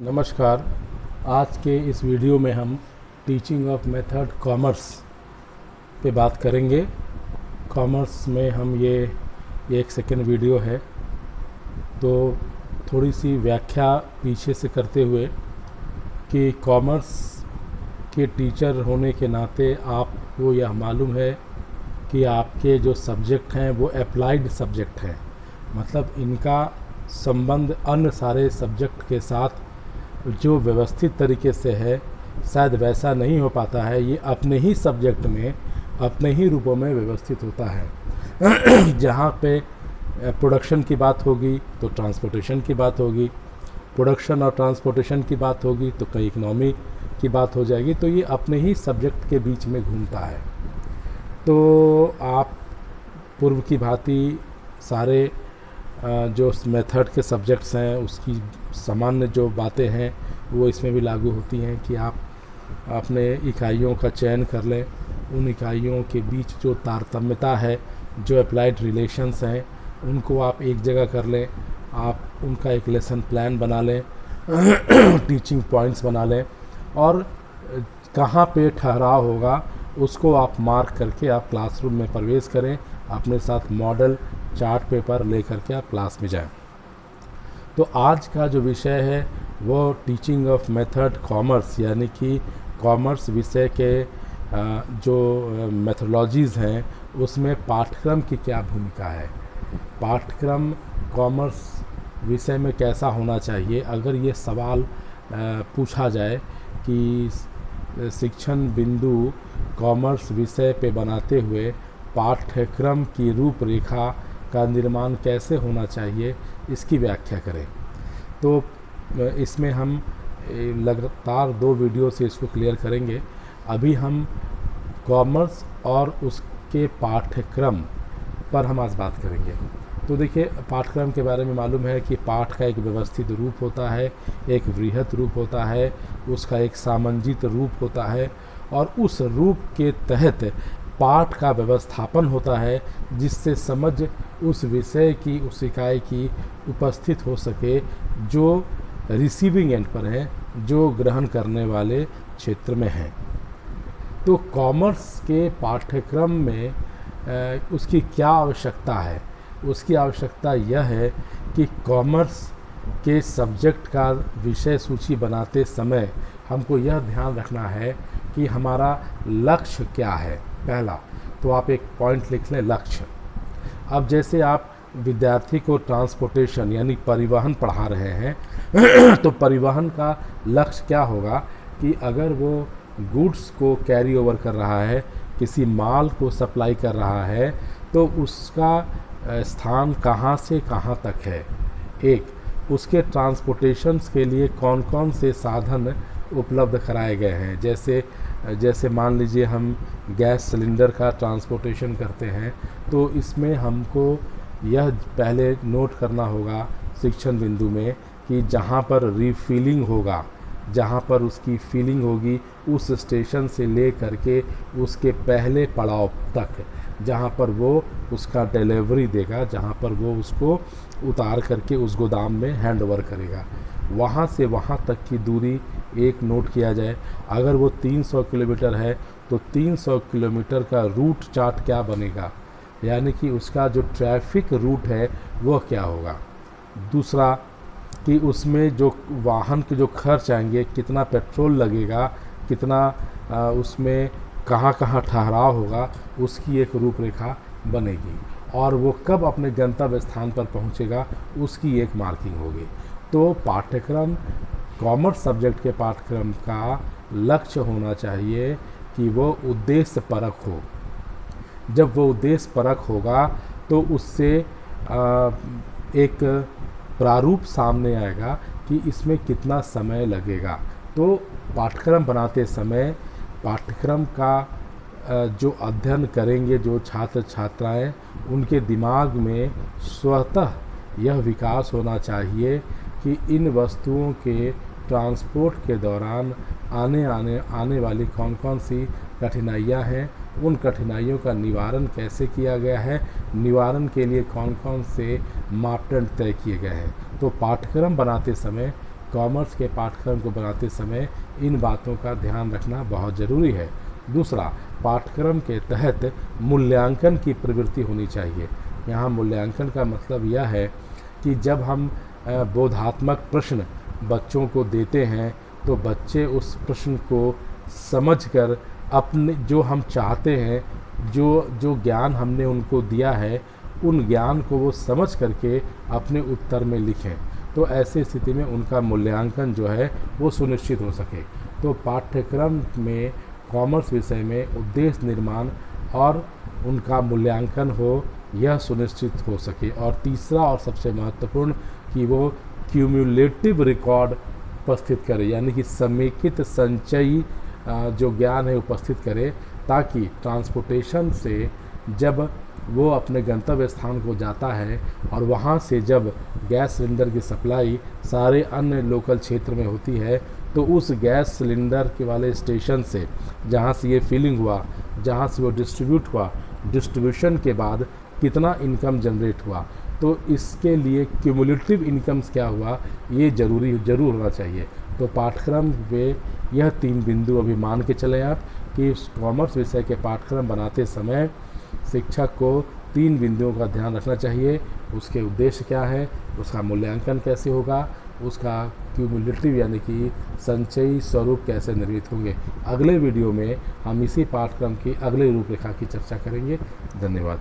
नमस्कार। आज के इस वीडियो में हम टीचिंग ऑफ मेथड कॉमर्स पे बात करेंगे। कॉमर्स में हम ये एक सेकेंड वीडियो है, तो थोड़ी सी व्याख्या पीछे से करते हुए कि कॉमर्स के टीचर होने के नाते आपको यह मालूम है कि आपके जो सब्जेक्ट हैं वो अप्लाइड सब्जेक्ट हैं, मतलब इनका संबंध अन्य सारे सब्जेक्ट के साथ जो व्यवस्थित तरीके से है शायद वैसा नहीं हो पाता है। ये अपने ही सब्जेक्ट में अपने ही रूपों में व्यवस्थित होता है। जहाँ पे प्रोडक्शन की बात होगी तो ट्रांसपोर्टेशन की बात होगी, प्रोडक्शन और ट्रांसपोर्टेशन की बात होगी तो कहीं इकनॉमी की बात हो जाएगी। तो ये अपने ही सब्जेक्ट के बीच में घूमता है। तो आप पूर्व की भांति सारे जो मेथड के सब्जेक्ट्स हैं उसकी सामान्य जो बातें हैं वो इसमें भी लागू होती हैं कि आप अपने इकाइयों का चयन कर लें, उन इकाइयों के बीच जो तारतम्यता है, जो अप्लाइड रिलेशंस हैं, उनको आप एक जगह कर लें, आप उनका एक लेसन प्लान बना लें, टीचिंग पॉइंट्स बना लें और कहाँ पे ठहराव होगा उसको आप मार्क करके आप क्लासरूम में प्रवेश करें, अपने साथ मॉडल चार्ट पेपर ले करके आप क्लास में जाएं। तो आज का जो विषय है वो टीचिंग ऑफ मेथड कॉमर्स, यानी कि कॉमर्स विषय के जो मेथोडोलॉजीज़ हैं उसमें पाठ्यक्रम की क्या भूमिका है, पाठ्यक्रम कॉमर्स विषय में कैसा होना चाहिए। अगर ये सवाल पूछा जाए कि शिक्षण बिंदु कॉमर्स विषय पे बनाते हुए पाठ्यक्रम की रूपरेखा का निर्माण कैसे होना चाहिए, इसकी व्याख्या करें, तो इसमें हम लगातार 2 वीडियो से इसको क्लियर करेंगे। अभी हम कॉमर्स और उसके पाठ्यक्रम पर हम आज बात करेंगे। तो देखिए, पाठ्यक्रम के बारे में मालूम है कि पाठ का एक व्यवस्थित रूप होता है, एक वृहत रूप होता है, उसका एक सामंजित रूप होता है और उस रूप के तहत पाठ का व्यवस्थापन होता है जिससे समझ उस विषय की, उस इकाई की उपस्थित हो सके जो रिसीविंग एंड पर है, जो ग्रहण करने वाले क्षेत्र में है। तो कॉमर्स के पाठ्यक्रम में उसकी क्या आवश्यकता है? उसकी आवश्यकता यह है कि कॉमर्स के सब्जेक्ट का विषय सूची बनाते समय हमको यह ध्यान रखना है कि हमारा लक्ष्य क्या है। पहला तो आप एक पॉइंट लिख लें, लक्ष्य। अब जैसे आप विद्यार्थी को ट्रांसपोर्टेशन यानी परिवहन पढ़ा रहे हैं तो परिवहन का लक्ष्य क्या होगा कि अगर वो गुड्स को कैरी ओवर कर रहा है, किसी माल को सप्लाई कर रहा है, तो उसका स्थान कहाँ से कहाँ तक है। एक उसके ट्रांसपोर्टेशंस के लिए कौन कौन से साधन उपलब्ध कराए गए हैं। जैसे मान लीजिए हम गैस सिलेंडर का ट्रांसपोर्टेशन करते हैं, तो इसमें हमको यह पहले नोट करना होगा शिक्षण बिंदु में कि जहाँ पर रिफिलिंग होगा, जहाँ पर उसकी फिलिंग होगी, उस स्टेशन से ले करके उसके पहले पड़ाव तक, जहाँ पर वो उसका डिलीवरी देगा, जहाँ पर वो उसको उतार करके उस गोदाम में हैंड ओवर करेगा, वहाँ से वहाँ तक की दूरी एक नोट किया जाए। अगर वो 300 किलोमीटर है तो 300 किलोमीटर का रूट चार्ट क्या बनेगा, यानी कि उसका जो ट्रैफिक रूट है वह क्या होगा। दूसरा कि उसमें जो वाहन के जो खर्च आएंगे, कितना पेट्रोल लगेगा, कितना उसमें कहाँ कहाँ ठहराव होगा, उसकी एक रूपरेखा बनेगी और वो कब अपने गंतव्य स्थान पर पहुँचेगा उसकी एक मार्किंग होगी। तो पाठ्यक्रम, कॉमर्स सब्जेक्ट के पाठ्यक्रम का लक्ष्य होना चाहिए कि वो उद्देश्य परक हो। जब वो उद्देश्य परक होगा तो उससे एक प्रारूप सामने आएगा कि इसमें कितना समय लगेगा। तो पाठ्यक्रम बनाते समय पाठ्यक्रम का जो अध्ययन करेंगे जो छात्र छात्राएं, उनके दिमाग में स्वतः यह विकास होना चाहिए कि इन वस्तुओं के ट्रांसपोर्ट के दौरान आने वाली कौन कौन सी कठिनाइयां हैं, उन कठिनाइयों का निवारण कैसे किया गया है, निवारण के लिए कौन कौन से मापदंड तय किए गए हैं। तो पाठ्यक्रम बनाते समय कॉमर्स के पाठ्यक्रम को बनाते समय इन बातों का ध्यान रखना बहुत ज़रूरी है। दूसरा, पाठ्यक्रम के तहत मूल्यांकन की प्रवृत्ति होनी चाहिए। यहाँ मूल्यांकन का मतलब यह है कि जब हम बोधात्मक प्रश्न बच्चों को देते हैं तो बच्चे उस प्रश्न को समझकर अपने जो हम चाहते हैं, जो ज्ञान हमने उनको दिया है, उन ज्ञान को वो समझ करके अपने उत्तर में लिखें। तो ऐसी स्थिति में उनका मूल्यांकन जो है वो सुनिश्चित हो सके। तो पाठ्यक्रम में कॉमर्स विषय में उद्देश्य निर्माण और उनका मूल्यांकन हो, यह सुनिश्चित हो सके। और तीसरा और सबसे महत्वपूर्ण कि वो क्यूमुलेटिव रिकॉर्ड उपस्थित करे, यानी कि समेकित संचयी जो ज्ञान है उपस्थित करे, ताकि ट्रांसपोर्टेशन से जब वो अपने गंतव्य स्थान को जाता है और वहाँ से जब गैस सिलेंडर की सप्लाई सारे अन्य लोकल क्षेत्र में होती है, तो उस गैस सिलेंडर के वाले स्टेशन से जहाँ से ये फिलिंग हुआ, जहाँ से वो डिस्ट्रीब्यूट हुआ, डिस्ट्रीब्यूशन के बाद कितना इनकम जनरेट हुआ, तो इसके लिए क्यूमुलेटिव इनकम्स क्या हुआ, ये ज़रूर होना चाहिए। तो पाठ्यक्रम में यह 3 बिंदु अभी मान के चलें आप कि कॉमर्स विषय के पाठ्यक्रम बनाते समय शिक्षक को 3 बिंदुओं का ध्यान रखना चाहिए। उसके उद्देश्य क्या है, उसका मूल्यांकन कैसे होगा, उसका क्यूमुलेटिव यानी कि संचयी स्वरूप कैसे निर्मित होंगे। अगले वीडियो में हम इसी पाठ्यक्रम की अगले रूपरेखा की चर्चा करेंगे। धन्यवाद।